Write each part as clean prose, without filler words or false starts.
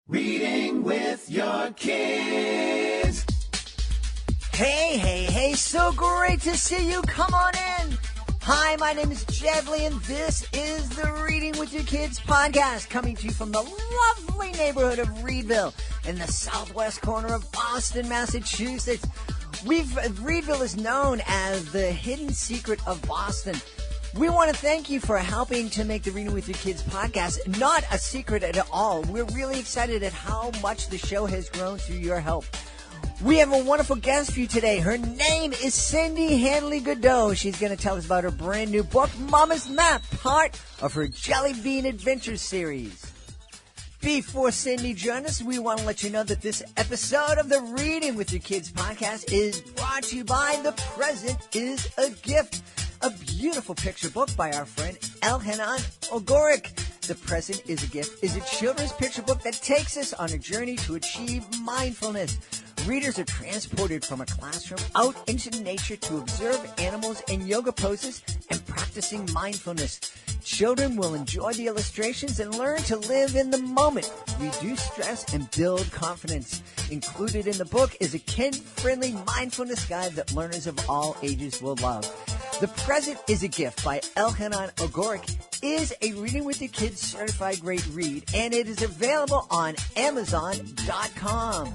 Reading with your kids. Hey, so great to see you. Come on in. Hi, my name is Jellibean, and this is the Reading with Your Kids podcast, coming to you from the lovely neighborhood of Reedville in the southwest corner of Boston, Massachusetts. Reedville is known as the hidden secret of Boston. We want to thank you for helping to make the Reading with Your Kids podcast not a secret at all. We're really excited at how much the show has grown through your help. We have a wonderful guest for you today. Her name is Cindi Handley Goodeaux. She's going to tell us about her brand new book, Mama's Map, part of her Jellibean Adventure Series. Before Cindi joins us, we want to let you know that this episode of the Reading with Your Kids podcast is brought to you by The Present is a Gift, a beautiful picture book by our friend Jellibean Adventure Series. The Present is a Gift is a children's picture book that takes us on a journey to achieve mindfulness. Readers are transported from a classroom out into nature to observe animals and yoga poses and practicing mindfulness. Children will enjoy the illustrations and learn to live in the moment, reduce stress, and build confidence. Included in the book is a kid-friendly mindfulness guide that learners of all ages will love. The Present is a Gift by Jellibean Adventure Series is a Reading with Your Kids certified great read, and it is available on Amazon.com.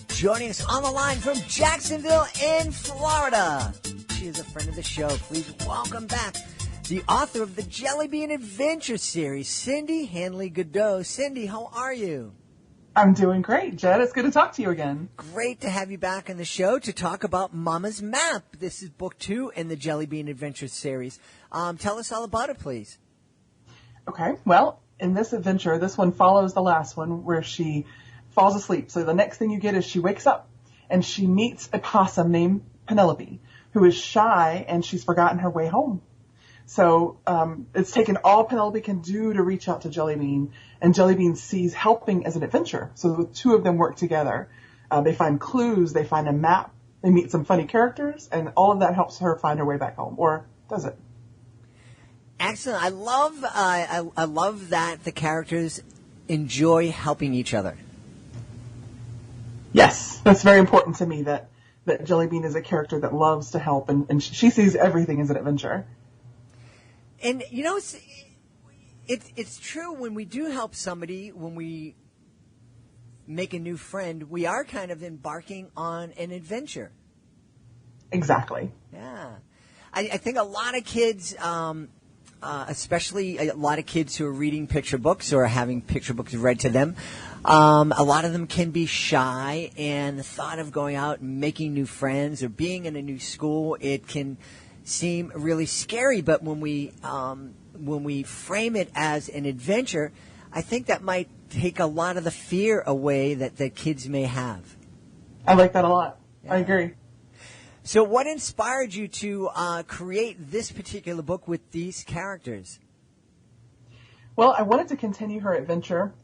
Joining us on the line from Jacksonville in Florida. She is a friend of the show. Please welcome back the author of the Jellibean Adventure Series, Cindi Handley Goodeaux. Cindi, how are you? I'm doing great, Jed. It's good to talk to you again. Great to have you back on the show to talk about Mama's Map. This is book 2 in the Jellibean Adventure Series. Tell us all about it, please. Okay. Well, in this adventure, this one follows the last one where she falls asleep. So the next thing you get is she wakes up and she meets a possum named Penelope, who is shy and she's forgotten her way home. So it's taken all Penelope can do to reach out to Jellibean, and Jellibean sees helping as an adventure. So the two of them work together. They find clues, they find a map, they meet some funny characters, and all of that helps her find her way back home. Or does it? Excellent. I love that the characters enjoy helping each other. Yes, that's very important to me, that Jellibean is a character that loves to help, and she sees everything as an adventure. And, you know, it's true when we do help somebody, when we make a new friend, we are kind of embarking on an adventure. Exactly. Yeah. I think a lot of kids, especially a lot of kids who are reading picture books or having picture books read to them, a lot of them can be shy, and the thought of going out and making new friends or being in a new school, it can seem really scary. But when we frame it as an adventure, I think that might take a lot of the fear away that the kids may have. I like that a lot. Yeah. I agree. So what inspired you to create this particular book with these characters? Well, I wanted to continue her adventure,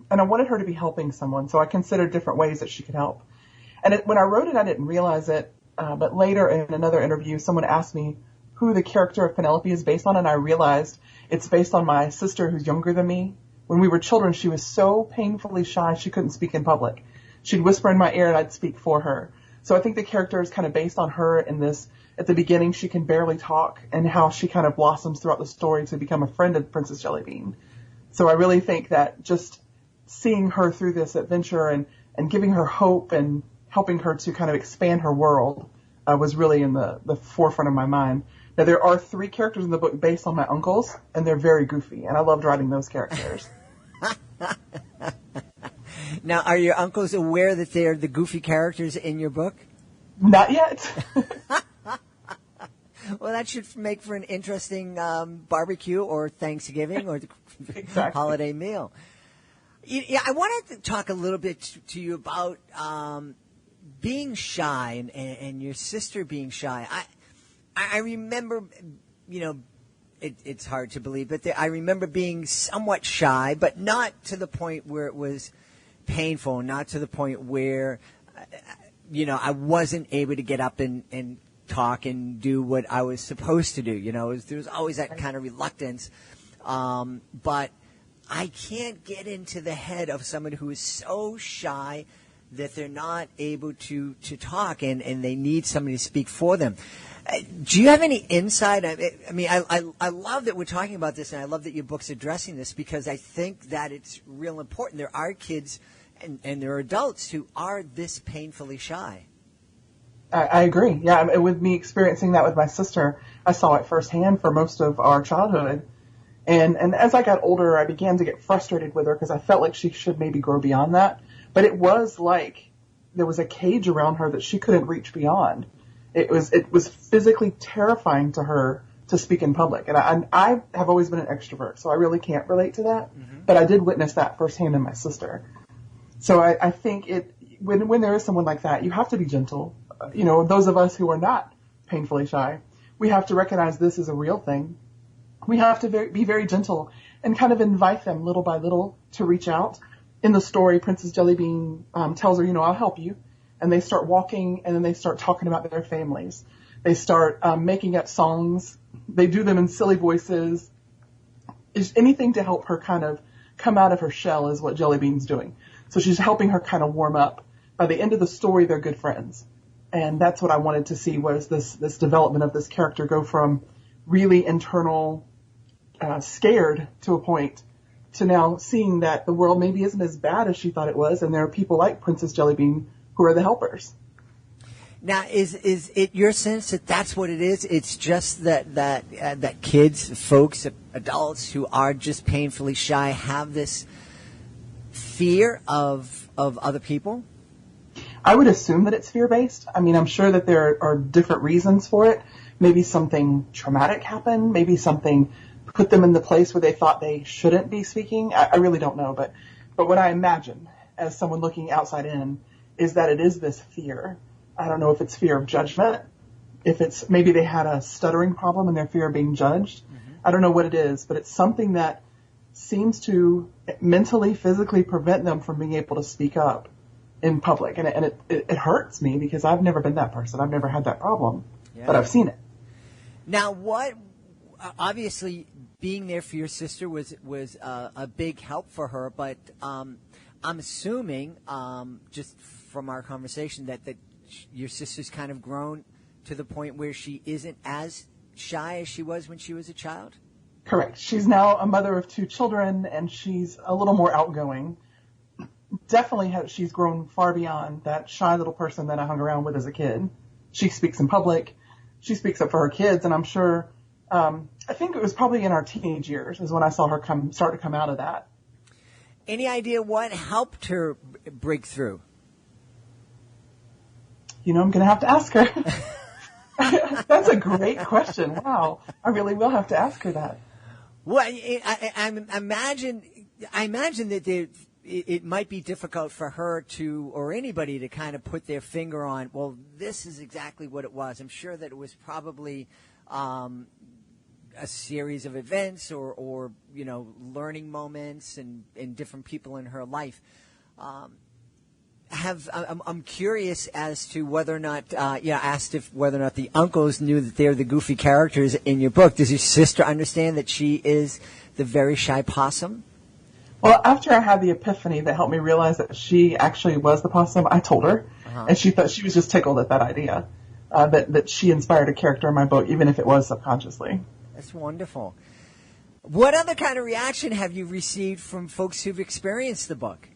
and I wanted her to be helping someone, so I considered different ways that she could help. And when I wrote it, I didn't realize it, but later in another interview, someone asked me who the character of Penelope is based on, and I realized it's based on my sister who's younger than me. When we were children, she was so painfully shy she couldn't speak in public. She'd whisper in my ear and I'd speak for her. So I think the character is kind of based on her in this. At the beginning, she can barely talk, and how she kind of blossoms throughout the story to become a friend of Princess Jellibean. So I really think that just seeing her through this adventure and giving her hope and helping her to kind of expand her world was really in the forefront of my mind. Now, there are 3 characters in the book based on my uncles, and they're very goofy, and I loved writing those characters. Now, are your uncles aware that they're the goofy characters in your book? Not yet. Well, that should make for an interesting barbecue or Thanksgiving or Exactly. holiday meal. Yeah, I wanted to talk a little bit to you about being shy and your sister being shy. I remember, you know, it's hard to believe, but I remember being somewhat shy, but not to the point where it was painful, not to the point where, you know, I wasn't able to get up and talk and do what I was supposed to do. You know, there was always that kind of reluctance. But I can't get into the head of someone who is so shy that they're not able to talk and they need somebody to speak for them. Do you have any insight? I mean, I love that we're talking about this, and I love that your book's addressing this, because I think that it's real important. There are kids and there are adults who are this painfully shy. I agree. Yeah, with me experiencing that with my sister, I saw it firsthand for most of our childhood. And as I got older, I began to get frustrated with her because I felt like she should maybe grow beyond that. But it was like there was a cage around her that she couldn't reach beyond. It was physically terrifying to her to speak in public. And I have always been an extrovert, so I really can't relate to that. Mm-hmm. But I did witness that firsthand in my sister. So I think when there is someone like that, you have to be gentle. You know, those of us who are not painfully shy, we have to recognize this is a real thing. We have to be very gentle and kind of invite them little by little to reach out. In the story, Princess Jellibean tells her, I'll help you. And they start walking, and then they start talking about their families. They start making up songs. They do them in silly voices. Is anything to help her kind of come out of her shell is what Jellibean's doing. So she's helping her kind of warm up. By the end of the story, they're good friends. And that's what I wanted to see, was this development of this character go from really internal, scared to a point, to now seeing that the world maybe isn't as bad as she thought it was, and there are people like Princess Jellibean who are the helpers. Now, is it your sense that that's what it is? It's just that kids, folks, adults who are just painfully shy have this fear of other people? I would assume that it's fear-based. I mean, I'm sure that there are different reasons for it. Maybe something traumatic happened. Maybe something put them in the place where they thought they shouldn't be speaking. I really don't know. But what I imagine, as someone looking outside in, is that it is this fear. I don't know if it's fear of judgment, if it's maybe they had a stuttering problem and their fear of being judged. Mm-hmm. I don't know what it is, but it's something that seems to mentally, physically prevent them from being able to speak up in public. And it hurts me because I've never been that person. I've never had that problem, but I've seen it. Now, obviously being there for your sister was a big help for her, but I'm assuming, just from our conversation, that your sister's kind of grown to the point where she isn't as shy as she was when she was a child? Correct. She's now a mother of 2 children, and she's a little more outgoing. Definitely she's grown far beyond that shy little person that I hung around with as a kid. She speaks in public. She speaks up for her kids, and I'm sure, I think it was probably in our teenage years is when I saw her start to come out of that. Any idea what helped her break through? I'm going to have to ask her. That's a great question. Wow. I really will have to ask her that. Well, I imagine that it might be difficult for her or anybody to kind of put their finger on, well, this is exactly what it was. I'm sure that it was probably a series of events or learning moments and different people in her life. I'm curious as to whether or not, asked if whether or not the uncles knew that they're the goofy characters in your book. Does your sister understand that she is the very shy possum? Well, after I had the epiphany that helped me realize that she actually was the possum, I told her, and she thought she was just tickled at that idea, that she inspired a character in my book, even if it was subconsciously. That's wonderful. What other kind of reaction have you received from folks who've experienced the book?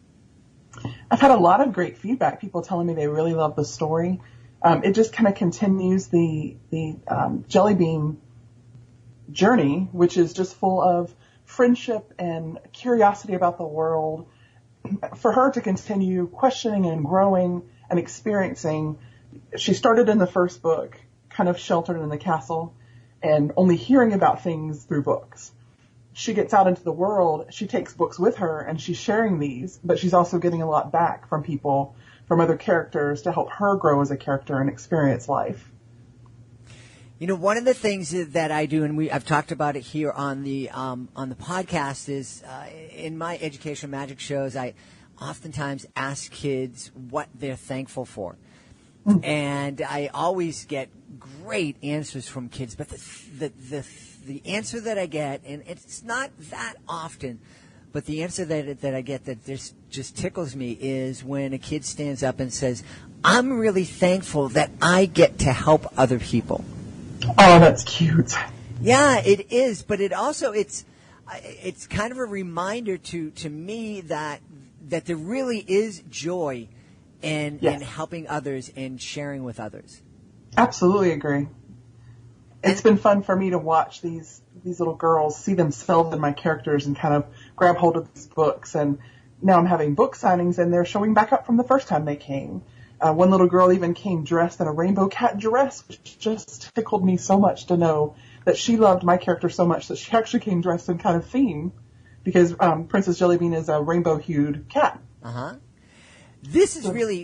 I've had a lot of great feedback. People telling me they really love the story. It just kind of continues the Jellibean journey, which is just full of friendship and curiosity about the world. For her to continue questioning and growing and experiencing. She started in the first book, kind of sheltered in the castle and only hearing about things through books. She gets out into the world, she takes books with her, and she's sharing these, but she's also getting a lot back from people, from other characters, to help her grow as a character and experience life. One of the things that I do, and I've talked about it here on the podcast, is in my educational magic shows, I oftentimes ask kids what they're thankful for. And I always get great answers from kids, but the answer that I get, and it's not that often, But the answer that I get that just tickles me is when a kid stands up and says, I'm really thankful that I get to help other people. Oh, that's cute. Yeah, it is. But it's kind of a reminder to me that there really is joy in helping others and sharing with others. Absolutely agree. It's been fun for me to watch these little girls see themselves in my characters and kind of grab hold of these books. And now I'm having book signings, and they're showing back up from the first time they came. One little girl even came dressed in a rainbow cat dress, which just tickled me so much to know that she loved my character so much that she actually came dressed in kind of theme, because Princess Jellibean is a rainbow-hued cat. Uh-huh. This is really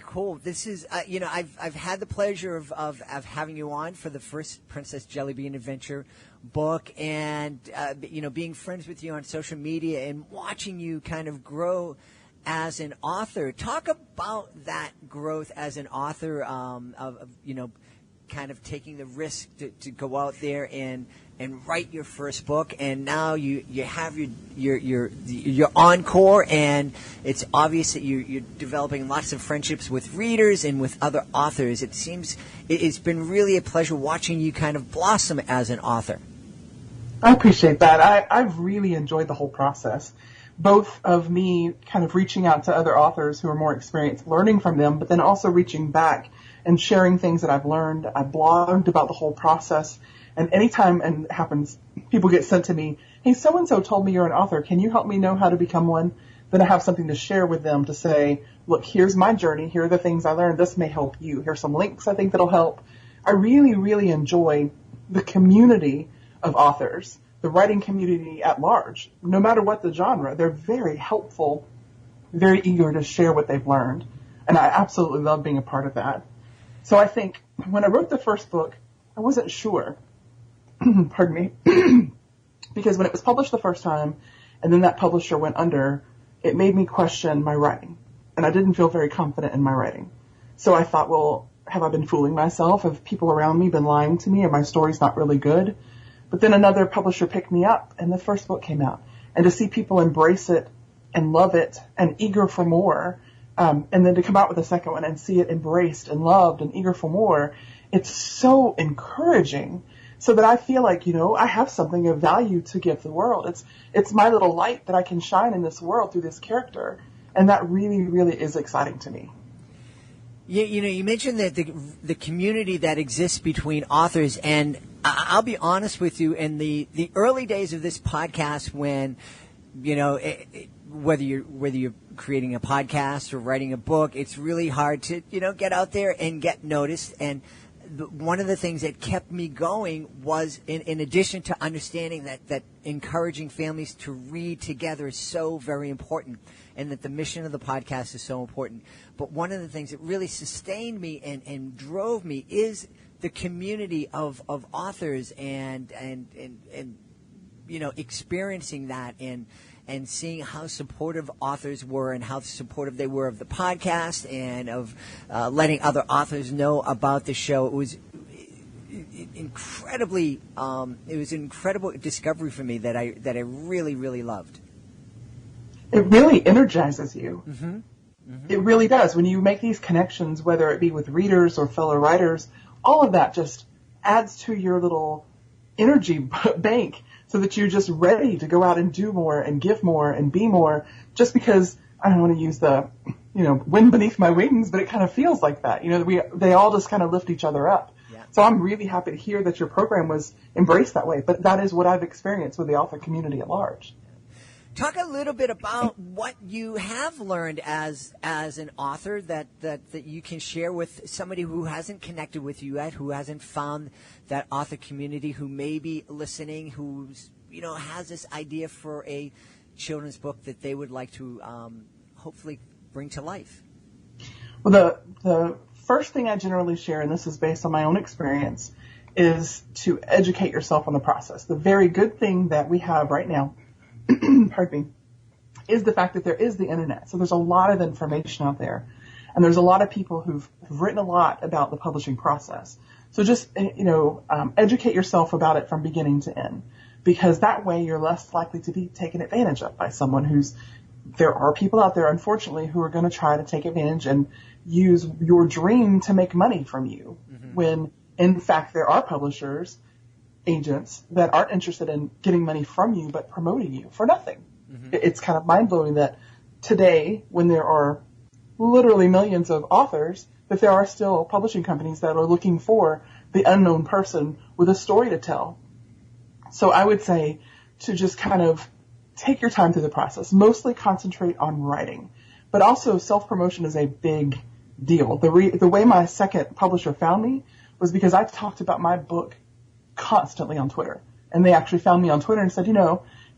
cool. This is, I've had the pleasure of having you on for the first Princess Jellibean Adventure book, and being friends with you on social media and watching you kind of grow as an author. Talk about that growth as an author, kind of taking the risk to go out there and write your first book, and now you have your encore, and it's obvious that you're developing lots of friendships with readers and with other authors. It seems it's been really a pleasure watching you kind of blossom as an author. I appreciate that. I've really enjoyed the whole process, both of me kind of reaching out to other authors who are more experienced, learning from them, but then also reaching back and sharing things that I've learned. I blogged about the whole process. And anytime it happens, people get sent to me, hey, so-and-so told me you're an author. Can you help me know how to become one? Then I have something to share with them to say, look, here's my journey. Here are the things I learned. This may help you. Here's some links I think that'll help. I really, really enjoy the community of authors, the writing community at large. No matter what the genre, they're very helpful, very eager to share what they've learned. And I absolutely love being a part of that. So I think when I wrote the first book, I wasn't sure. Pardon me. Because when it was published the first time and then that publisher went under, it made me question my writing. And I didn't feel very confident in my writing. So I thought, well, have I been fooling myself? Have people around me been lying to me? Are my stories not really good? But then another publisher picked me up and the first book came out. And to see people embrace it and love it and eager for more, and then to come out with a second one and see it embraced and loved and eager for more, it's so encouraging. So that I feel like, I have something of value to give the world. It's my little light that I can shine in this world through this character. And that really, really is exciting to me. You mentioned that the community that exists between authors, and I'll be honest with you, in the early days of this podcast when, whether you're creating a podcast or writing a book, it's really hard to, get out there and get noticed. And one of the things that kept me going was, in addition to understanding that encouraging families to read together is so very important, and that the mission of the podcast is so important. But one of the things that really sustained me and drove me is the community of authors and experiencing that and seeing how supportive authors were and how supportive they were of the podcast and of letting other authors know about the show. It was incredibly, it was an incredible discovery for me that I really, really loved. It really energizes you. Mm-hmm. Mm-hmm. It really does. When you make these connections, whether it be with readers or fellow writers, all of that just adds to your little energy bank, so that you're just ready to go out and do more and give more and be more, just because I don't want to use the, wind beneath my wings, but it kind of feels like that. They all just kind of lift each other up. Yeah. So I'm really happy to hear that your program was embraced that way, but that is what I've experienced with the author community at large. Talk a little bit about what you have learned as an author that you can share with somebody who hasn't connected with you yet, who hasn't found that author community, who may be listening, who's has this idea for a children's book that they would like to hopefully bring to life. Well, the first thing I generally share, and this is based on my own experience, is to educate yourself on the process. The very good thing that we have right now, pardon me, is the fact that there is the internet. So there's a lot of information out there. And there's a lot of people who've written a lot about the publishing process. So just, educate yourself about it from beginning to end. because that way you're less likely to be taken advantage of by someone there are people out there, unfortunately, who are going to try to take advantage and use your dream to make money from you, when in fact there are publishers, agents that aren't interested in getting money from you but promoting you for nothing. It's kind of mind-blowing that today, when there are literally millions of authors, that there are still publishing companies that are looking for the unknown person with a story to tell. So I would say to just kind of take your time through the process, mostly concentrate on writing, but also self-promotion is a big deal. The way my second publisher found me was because I talked about my book constantly on Twitter, and they actually found me on Twitter and said,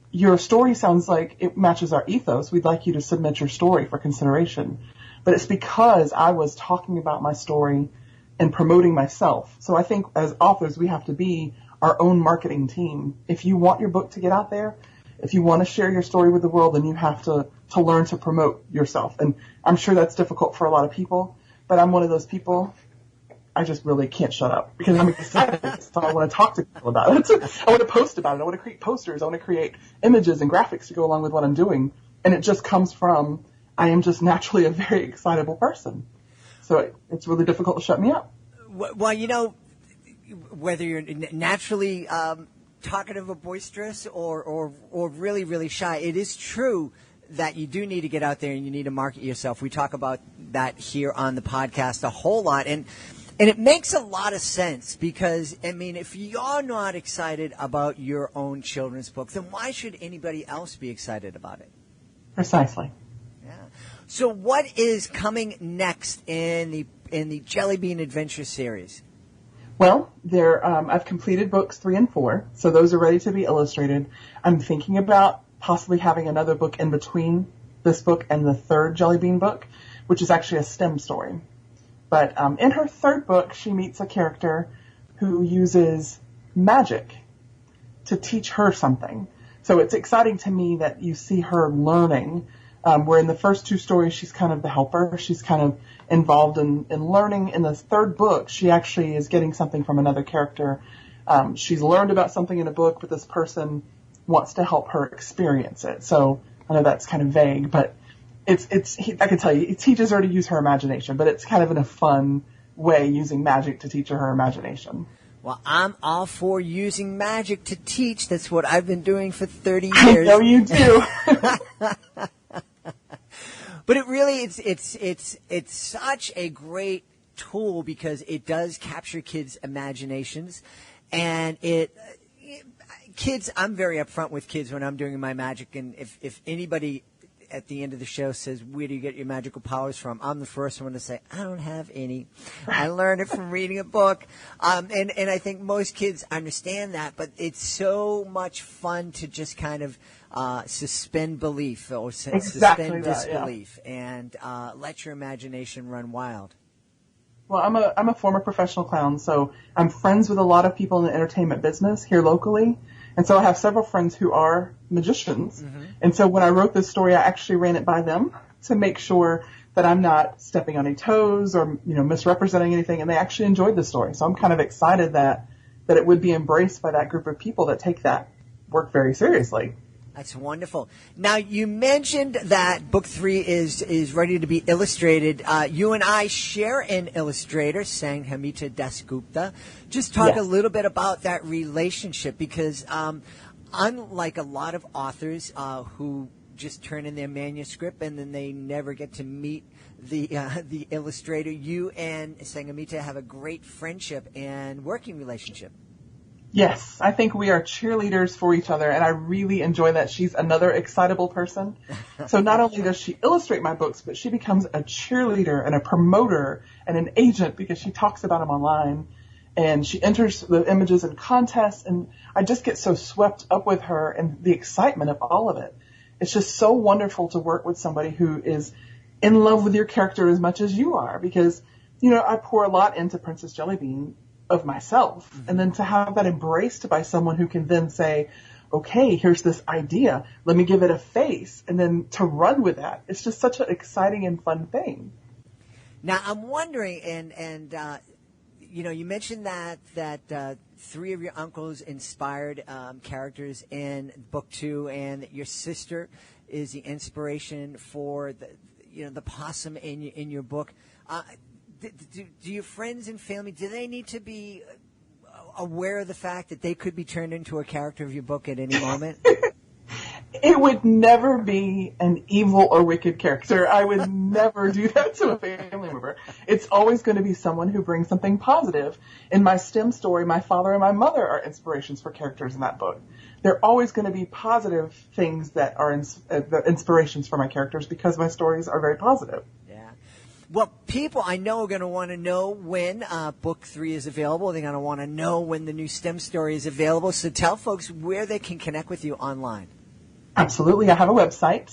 your story sounds like it matches our ethos. We'd like you to submit your story for consideration. But it's because I was talking about my story and promoting myself. So I think as authors, we have to be our own marketing team. If you want your book to get out there, if you want to share your story with the world, then you have to learn to promote yourself. And I'm sure that's difficult for a lot of people, but I'm one of those people. I just really can't shut up because I'm excited. So I want to talk to people about it. I want to post about it. I want to create posters. I want to create images and graphics to go along with what I'm doing. And it just comes from, I am just naturally a very excitable person. So it's really difficult to shut me up. Well, whether you're naturally talkative or boisterous or really, really shy, it is true that you do need to get out there and you need to market yourself. We talk about that here on the podcast a whole lot. And it makes a lot of sense because, if you're not excited about your own children's book, then why should anybody else be excited about it? Precisely. Yeah. So what is coming next in the Jellibean Adventure Series? Well, I've completed books 3 and 4, so those are ready to be illustrated. I'm thinking about possibly having another book in between this book and the 3rd Jellibean book, which is actually a STEM story. But in her 3rd book, she meets a character who uses magic to teach her something. So it's exciting to me that you see her learning, where in the first 2 stories, she's kind of the helper. She's kind of involved in learning. In the 3rd book, she actually is getting something from another character. She's learned about something in a book, but this person wants to help her experience it. So I know that's kind of vague, but I can tell you, it teaches her to use her imagination, but it's kind of in a fun way using magic to teach her imagination. Well, I'm all for using magic to teach. That's what I've been doing for 30 years. I know you do. But it really, it's such a great tool because it does capture kids' imaginations, and kids. I'm very upfront with kids when I'm doing my magic, and if anybody at the end of the show says, "Where do you get your magical powers from?" I'm the first one to say, "I don't have any. I learned it from reading a book." And I think most kids understand that, but it's so much fun to just kind of suspend belief or suspend disbelief and let your imagination run wild. Well, I'm a former professional clown, so I'm friends with a lot of people in the entertainment business here locally. And so I have several friends who are magicians. Mm-hmm. And so when I wrote this story, I actually ran it by them to make sure that I'm not stepping on any toes or, misrepresenting anything. And they actually enjoyed the story. So I'm kind of excited that it would be embraced by that group of people that take that work very seriously. That's wonderful. Now, you mentioned that book 3 is ready to be illustrated. You and I share an illustrator, Sanghamita Dasgupta. Just talk a little bit about that relationship because unlike a lot of authors who just turn in their manuscript and then they never get to meet the illustrator, you and Sanghamita have a great friendship and working relationship. Yes, I think we are cheerleaders for each other, and I really enjoy that. She's another excitable person. So not only does she illustrate my books, but she becomes a cheerleader and a promoter and an agent because she talks about them online, and she enters the images in contests, and I just get so swept up with her and the excitement of all of it. It's just so wonderful to work with somebody who is in love with your character as much as you are because, I pour a lot into Princess Jellibean of myself. Mm-hmm. And then to have that embraced by someone who can then say, okay, here's this idea. Let me give it a face. And then to run with that. It's just such an exciting and fun thing. Now, I'm wondering, and you mentioned that three of your uncles inspired characters in book 2, and that your sister is the inspiration for the possum in your book. Do your friends and family, do they need to be aware of the fact that they could be turned into a character of your book at any moment? It would never be an evil or wicked character. I would never do that to a family member. It's always going to be someone who brings something positive. In my STEM story, my father and my mother are inspirations for characters in that book. They're always going to be positive things that are the inspirations for my characters because my stories are very positive. Yeah. Well, people I know are going to want to know when book 3 is available. They're going to want to know when the new STEM story is available. So tell folks where they can connect with you online. Absolutely. I have a website,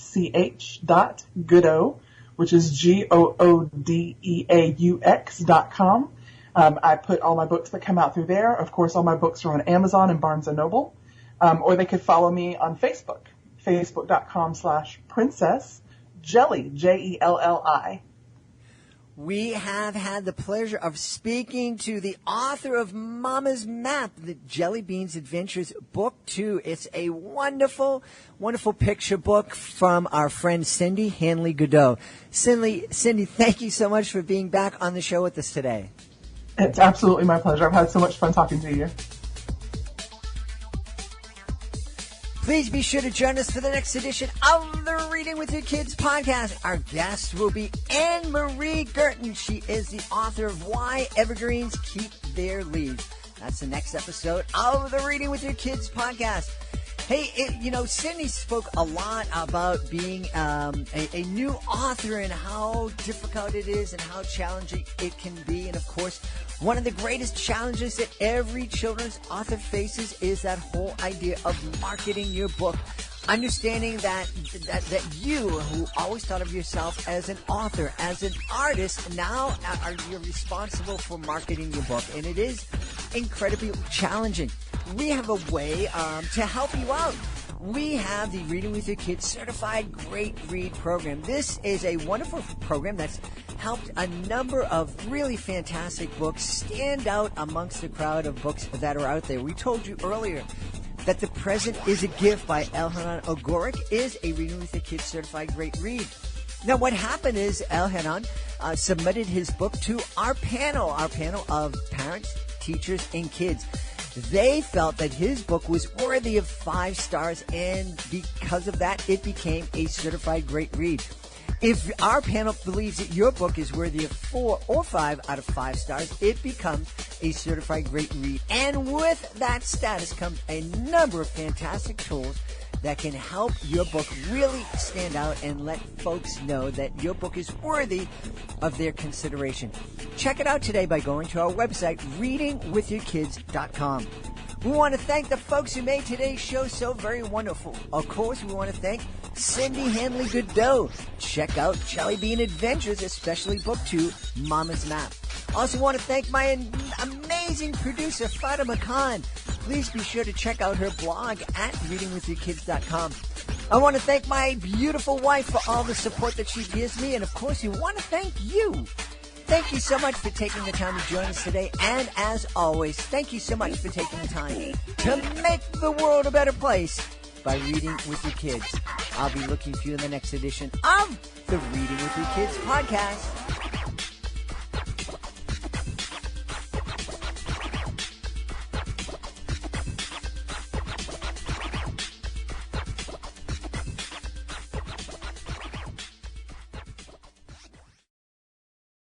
ch.goodeaux, which is goodeaux.com. I put all my books that come out through there. Of course, all my books are on Amazon and Barnes & Noble. Or they could follow me on Facebook, facebook.com/Princess Jelly, Jelli. We have had the pleasure of speaking to the author of Mama's Map, the Jellibean Adventures Book 2. It's a wonderful, wonderful picture book from our friend Cindi Handley Goodeaux. Cindi, thank you so much for being back on the show with us today. It's absolutely my pleasure. I've had so much fun talking to you. Please be sure to join us for the next edition of the Reading with Your Kids podcast. Our guest will be Anne-Marie Girton. She is the author of Why Evergreens Keep Their Leaves. That's the next episode of the Reading with Your Kids podcast. Hey, Cindi spoke a lot about being a new author and how difficult it is and how challenging it can be. And, of course, one of the greatest challenges that every children's author faces is that whole idea of marketing your book. Understanding that you, who always thought of yourself as an author, as an artist, now you're responsible for marketing your book. And it is incredibly challenging. We have a way to help you out. We have the Reading with Your Kids Certified Great Read program. This is a wonderful program that's helped a number of really fantastic books stand out amongst the crowd of books that are out there. We told you earlier that The Present is a Gift by Elhanan Ogoric is a Reading with Your Kids Certified Great Read. Now, what happened is Elhanan submitted his book to our panel of parents, teachers, and kids. They felt that his book was worthy of 5 stars, and because of that, it became a certified great read. If our panel believes that your book is worthy of 4 or 5 out of 5 stars, it becomes a certified great read. And with that status comes a number of fantastic tools that can help your book really stand out and let folks know that your book is worthy of their consideration. Check it out today by going to our website, readingwithyourkids.com. We want to thank the folks who made today's show so very wonderful. Of course, we want to thank Cindi Handley Goodeaux. Check out Jellibean Adventures, especially Book 2, Mama's Map. Also want to thank my amazing producer, Fatima Khan. Please be sure to check out her blog at readingwithyourkids.com. I want to thank my beautiful wife for all the support that she gives me. And, of course, we want to thank you. Thank you so much for taking the time to join us today. And, as always, thank you so much for taking the time to make the world a better place by reading with your kids. I'll be looking for you in the next edition of the Reading with Your Kids podcast.